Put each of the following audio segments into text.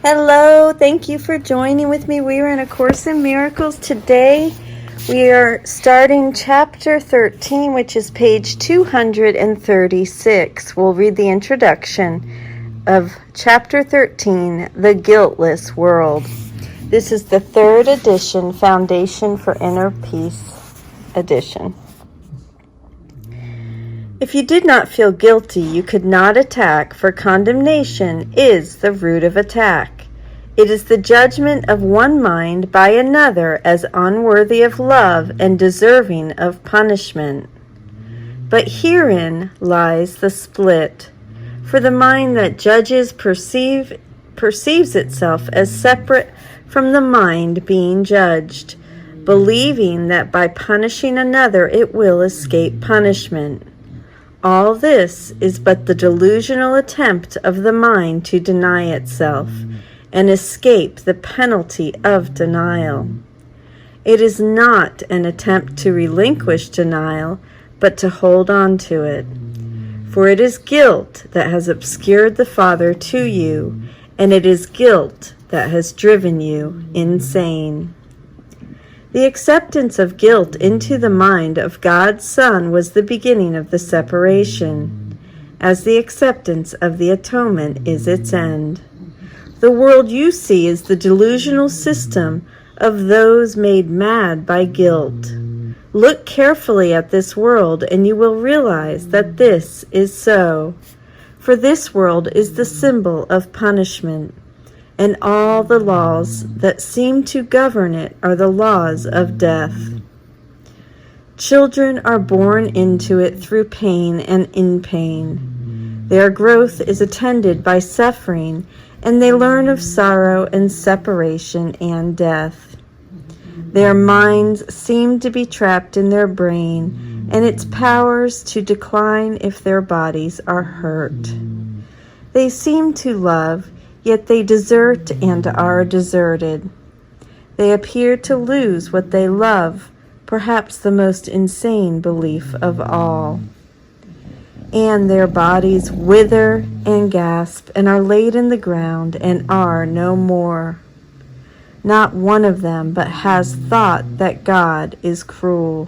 Hello, thank you for joining with me. We are in A Course in Miracles. Today we are starting chapter 13, which is page 236. We'll read the introduction of chapter 13, The Guiltless World. This is the third edition, Foundation for Inner Peace edition. If you did not feel guilty, you could not attack, for condemnation is the root of attack. It is the judgment of one mind by another as unworthy of love and deserving of punishment. But herein lies the split. For the mind that judges perceives itself as separate from the mind being judged, believing that by punishing another it will escape punishment. All this is but the delusional attempt of the mind to deny itself and escape the penalty of denial. It is not an attempt to relinquish denial, but to hold on to it. For it is guilt that has obscured the Father to you, and it is guilt that has driven you insane. The acceptance of guilt into the mind of God's Son was the beginning of the separation, as the acceptance of the atonement is its end. The world you see is the delusional system of those made mad by guilt. Look carefully at this world, and you will realize that this is so. For this world is the symbol of punishment, and all the laws that seem to govern it are the laws of death. Children are born into it through pain and in pain. Their growth is attended by suffering, and they learn of sorrow and separation and death. Their minds seem to be trapped in their brain, and its powers to decline if their bodies are hurt. They seem to love, yet they desert and are deserted. They appear to lose what they love, perhaps the most insane belief of all. And their bodies wither and gasp and are laid in the ground and are no more. Not one of them but has thought that God is cruel.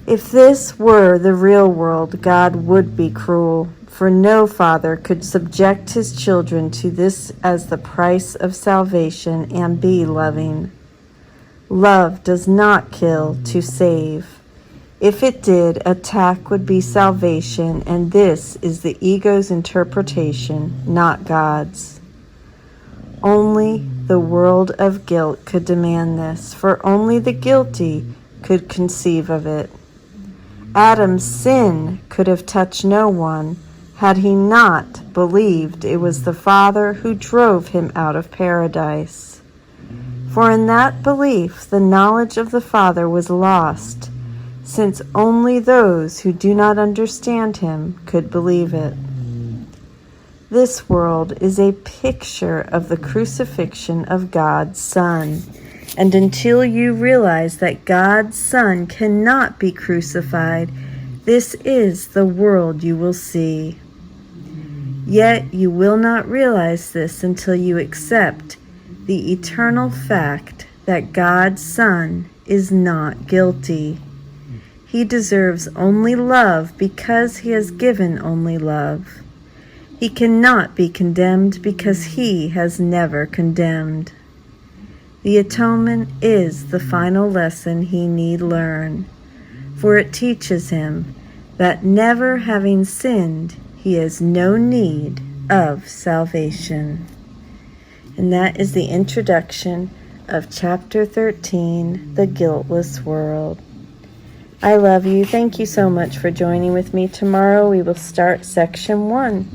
If this were the real world, God would be cruel. For no father could subject his children to this as the price of salvation and be loving. Love does not kill to save. If it did, attack would be salvation, and this is the ego's interpretation, not God's. Only the world of guilt could demand this, for only the guilty could conceive of it. Adam's sin could have touched no one, had he not believed it was the Father who drove him out of paradise. For in that belief the knowledge of the Father was lost, since only those who do not understand him could believe it. This world is a picture of the crucifixion of God's Son, and until you realize that God's Son cannot be crucified, this is the world you will see. Yet you will not realize this until you accept the eternal fact that God's Son is not guilty. He deserves only love because he has given only love. He cannot be condemned because he has never condemned. The atonement is the final lesson he need learn, for it teaches him that never having sinned, he has no need of salvation. And that is the introduction of chapter 13, The Guiltless World. I love you. Thank you so much for joining with me. Tomorrow we will start section 1.